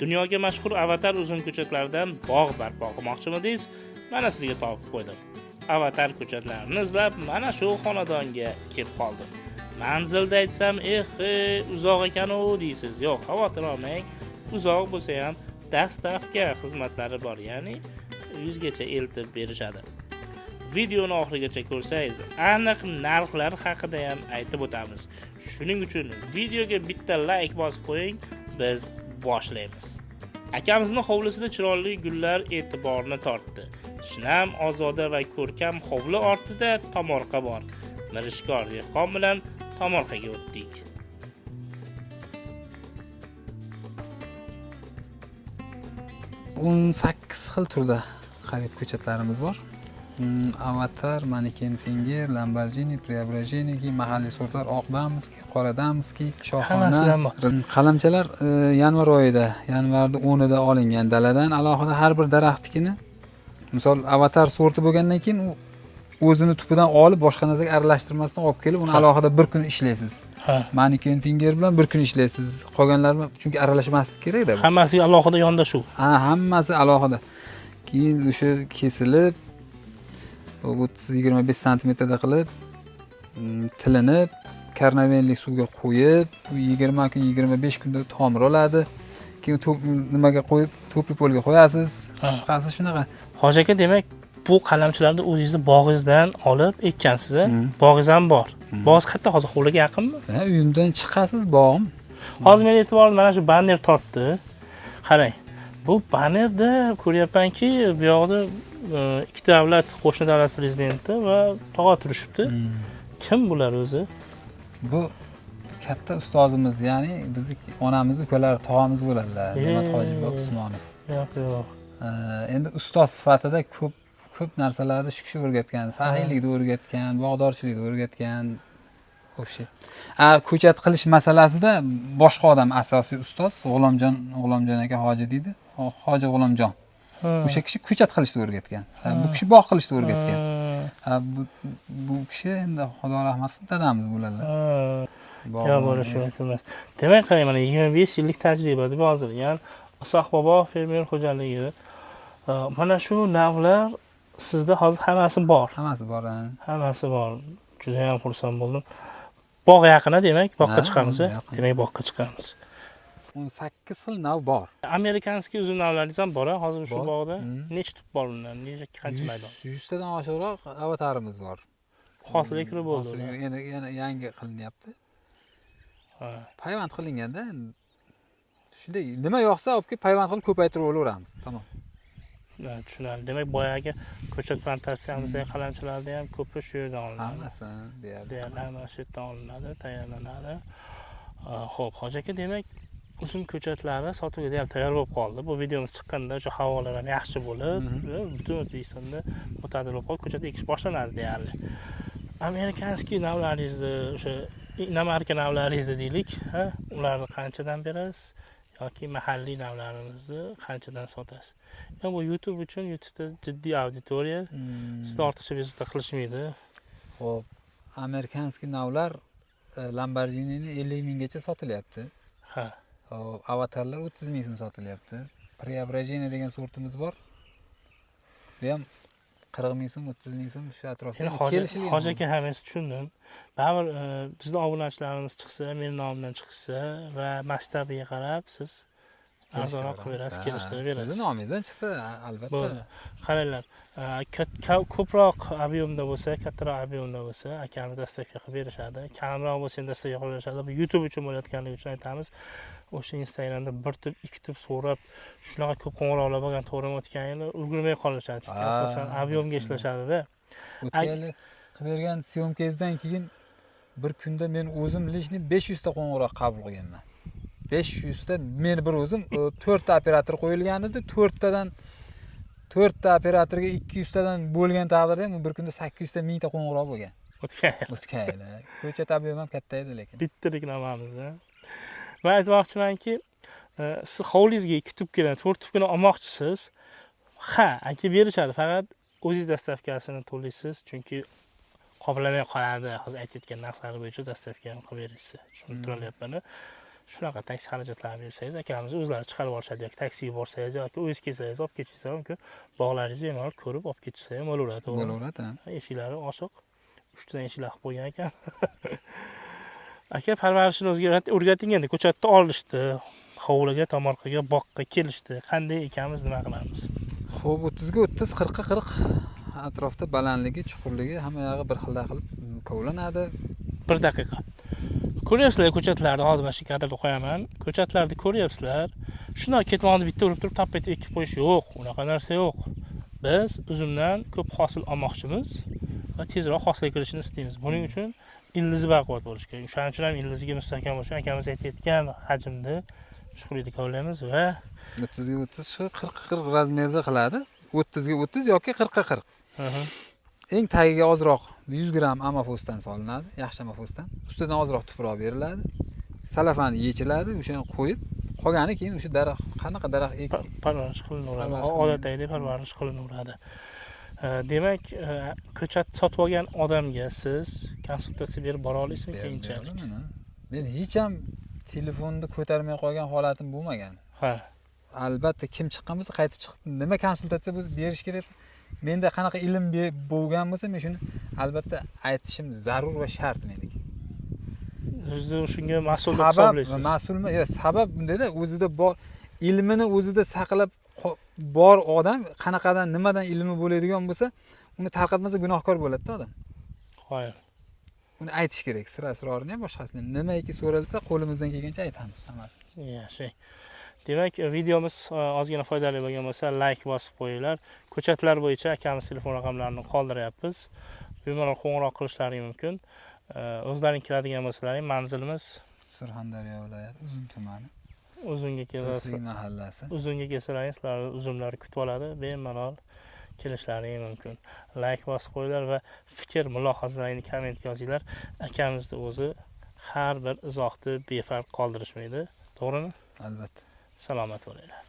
Dunyoga mashhur avatar uzum ko'chatlaridan bog' barpo qilmoqchimidingiz? Mana sizga topib qo'ydim. Avatar ko'chatlarini izlab mana shu xonadonga kelib qoldim. Manzilda aytsam, uzoq ekan-u deysiz. Yo'q, xavotir olmang. Uzoq bo'lsa ham dastavka xizmatlari bor, ya'ni 100 gacha eltib berishadi. Videoni oxirigacha ko'rsangiz, aniq narxlar haqida ham aytib o'tamiz. Shuning uchun videoga bitta like bosib qo'ying, biz boshlaymiz. Akamizning hovlisida chiroyli gullar e'tiborni tortdi. Shinam, ozoda va ko'rkam hovli ortida tomorqa bor. Mirishkor dehqon bilan tomorqaga o'tdik. O'n 8 xil turda qarib ko'chatlarimiz bor. Avatar, Mannequin Finger, Lamborghini, Preobrazhenie, mahalliy sortlar oqdamizki, qoradamizki, shohona. Qalamchalar yanvar oyida, yanvarning 10'ida olingan daladan alohida har bir daraxtnikini. Misol avatar sorti bo'lgandan keyin u o'zini tupidan olib boshqa narsaga aralashtirmasdan olib kelib, uni alohida bir kun ishlaysiz. Mannequin Finger bilan bir kun ishlaysiz. Qolganlar chunki aralashmaslik kerak-da. Hammasi alohida yondashuv. Hammasi alohida. Keyin o'sha kesilib 30-25 santimetrda qilib, tilinib, karnavenli suvga qo'yib, 20 kun, 25 kunda tomir oladi. Keyin nimaga qo'yib, to'pli polga qo'yasiz. Qisqasi shunaqa. Hoji aka, demak, bu qalamchilarni o'zingizni bog'ingizdan olib ekkansiz, bog'ingiz ham bor. Bog'ingiz qayerda hozir? Hovliga yaqinmi? Uyimdan chiqasiz, bog'im. Hozir men e'tiborimni mana shu banner tortdi. Qarang. Bu bannerda ko'ryapmanki, bu yoqda ikki davlat, qo'shni davlat prezidenti va tog'a turishibdi. Kim bular o'zi? Bu katta ustozimiz, ya'ni bizning onamiz, ukalari, tog'amiz bo'ladilar. Ne'mat Hojiboy Usmonov. Yo'q. Endi ustoz sifatida ko'p narsalarni shu kishi o'rgatgan, sahiylikni o'rgatgan, bog'dorchilikni o'rgatgan. O'sha. Ko'chat qilish masalasida boshqa odam asosiy ustoz, G'ulomjon aka hoji deydi. Hoji G'ulomjon. O'sha kishi ko'chat qilishni o'rgatgan. Bu kishi bog' qilishni o'rgatgan. Bu kishi endi Xudo rahmat qilsin, dadamiz bo'ladilar. Yo, bo'lishi mumkin emas. Demak, qarang, mana 25 yillik tajribada yozilgan Usoq bobo fermer xo'jaligi. Mana shu navlar sizda hozir hammasi bor. Hammasi bor. Juda ham xursand bo'ldim. Bog' yaqin, demak, bog'ga chiqamiz. Demak, bog'ga chiqamiz. 18 xil nav bor. Amerikanskiy uzum navlaringiz ham bor, hozir shu bog'da. Nechta tup bor undan? Qancha maydon? 100 tadan oshiqroq avatarimiz bor. Hosilga kirib bo'ldi. Yana yangi qilinyapti. Payvand qilinganda shunday nima yoqsa olib kelib payvand qilib ko'paytirib olaveramiz. Tamom. Tushunarli. Demak, boyagi ko'chat plantatsiyamizda qalamchilarda ham ko'pi shu yerdan olinadi. Hammasi deyarli shu yerdan olinadi, tayyorlanadi. Xo'p, Hoji aka, demak, uzum ko'chatlari sotuvga deyarli tayyor bo'lib qoldi. Bu videomiz chiqqanda o'sha havolar ham yaxshi bo'lib, butun O'zbekistonda o'tadil bo'lib, ko'chat ekish boshlanadi deyarli. Amerikanskiy navlaringizni, o'sha inamarka navlaringizni deylik, ularni qanchadan berasiz yoki mahalliy navlarimizni qanchadan sotasiz? Bu YouTube uchun YouTube'da jiddiy auditoriya, sizni ortiqcha bezovta qilishmaydi. Xo'p, amerikanskiy navlar Lamborghini'ni 50 minggacha sotilyapti. Avatarlar 30 ming so'm sotilyapti. Preobrazhenie degan sortimiz bor. Bu ham 40 ming so'm, 30 ming so'm shu atrofda kelishilgan. Hoji aka, hammasi tushundim. Baribir bizning obunachilarimiz chiqsa, meni nomimdan chiqsa va masshtabiga qarab siz arzonroq qilib berasiz, kelishtirib berasiz. Sizning nomingizdan chiqsa, albatta. Qaranglar, ko'proq ob'yemda bo'lsa, kattaroq ob'yemda bo'lsa, akamiz dastavka qilib berishadi. Kamroq bo'lsa ham dastavka qilib berishadi. Bu YouTube uchun bo'layotganligi uchun aytamiz. O'sha Instagramda bir tup, ikki tup so'rab, shunaqa ko'p qo'ng'iroqlar bo'lgan, to'g'rimi o'tganini ulgurmay qolishadi. Chunki asosan ob'yemga ishlashadi-da. O'tgan yil qilib bergan syomkangizdan keyin bir kunda men o'zim lishni 500 ta qo'ng'iroq qabul qilganman. 500 ta men bir o'zim 4 ta operator qo'yilgan edi. 4 ta operatorga 200 tadan bo'lgan taqdirda ham bir kunda 800 ta 1000 ta qo'ng'iroq bo'lgan. O'tgan yil. Ko'chat ob'yemi ham katta edi lekin. Bittalik nomamizda. Men aytmoqchimanki, siz hovlingizga 2 tupgina, 4 tupgina olmoqchisiz. Aka berishadi, faqat o'zingiz dastavkasini to'laysiz, chunki qoplamay qoladi. Hozir aytayotgan narxlar bo'yicha dastavka ham qilib berasiz. Tushunib turalyapman. shunaqa taksi xarajatlarini bersangiz, akamiz o'zlari chiqarib olishadi yoki taksiga borsangiz yoki o'zingiz kelsangiz olib ketishingiz mumkin. Bog'laringizni bemalol ko'rib olib ketishsa ham bo'laveradi. Bo'laveradi. Eshiklari ochiq. 3 tadan eshik qilib qo'ygan ekan. Aka parvarishini o'ziga o'rgating endi. Ko'chatda olishdi, hovliga, tomorqaga, boqqa kelishdi. Qanday ekanmiz, nima qilamiz? Xo'p, 30 ga 30, 40 ga 40 atrofda balandligi, chuqurligi hamma yog'i bir xilda qilib kovlanadi. 1 daqiqa. Ko'ryapsizlar ko'chatlarni, hozir mana shu kadrda qo'yaman. Ko'chatlarni ko'ryapsizlar. Shunday ketmonni bitta urib turib tapet ekib qo'yish yo'q, unaqa narsa yo'q. Biz uzumdan ko'p hosil olmoqchimiz va tezroq hosilga kirishni istaymiz. Buning uchun ildizi baquvvat bo'lishi kerak. Shuning uchun ham ildiziga mustahkam bo'lish, akamiz aytayotgan hajmda chuqurlikda kovlaymiz va 30 ga 30 shu 40 ga 40 razmerda qiladi. 30 ga 30 yoki 40 ga 40. Eng tagiga ozroq 100 gram amafosdan solinadi, yaxshi amafosdan. Ustidan ozroq tuproq beriladi. Salafani yechiladi, o'shani qo'yib, qolgani keyin o'sha daraxt, qanaqa daraxt parvarish qilinaveradi. Odatdagidek parvarish qilinaveradi. Demak, ko'chat sotib olgan odamga siz konsultatsiya berib bora olasizmi keyinchalik? Men hech ham telefonni ko'tarmay qolgan holatim bo'lmagan. Ha. Albatta kim chiqqan bo'lsa qaytib chiqib nima konsultatsiya berish kerak? Menda qanaqa ilm bo'lgan bo'lsa, men shuni albatta aytishim zarur va shart meniki. Siz shunga mas'ul deb hisoblaysiz. Sabab mas'ulmi? Yo'q, sabab bundada o'zida bor ilmini o'zida saqlab bor odam qanaqadan nimadan ilmi bo'ladigan bo'lsa, uni tarqatmasa gunohkor bo'ladi-da odam. Qo'ying. Uni aytish kerak, sirasrorini ham boshqasini ham. Nimaiki so'ralsa, qo'limizdan kelgancha aytamiz hammasini. Yaxshi. Demak, videomiz ozgina foydali bo'lgan bo'lsa, like bosib qo'yinglar. Ko'chatlar bo'yicha akamiz telefon raqamlarini qoldiryapmiz. Bemalol qo'ng'iroq qilishlaring mumkin. O'zlaring kiradigan bo'lsalaring, manzilimiz Surxondaryo viloyati Uzum tumani. Uzunga kelasiz. Do'stlik mahallasi. Uzunga kelsalaring, sizlarni uzumlar kutib oladi. Bemalol kelishlaring mumkin. Like bosib qo'yinglar va fikr, mulohazalaringizni kommentga yozinglar. Akamizni o'zi har bir izohni befarq qoldirishmaydi. To'g'rimi? Albatta. Salomat bo'linglar.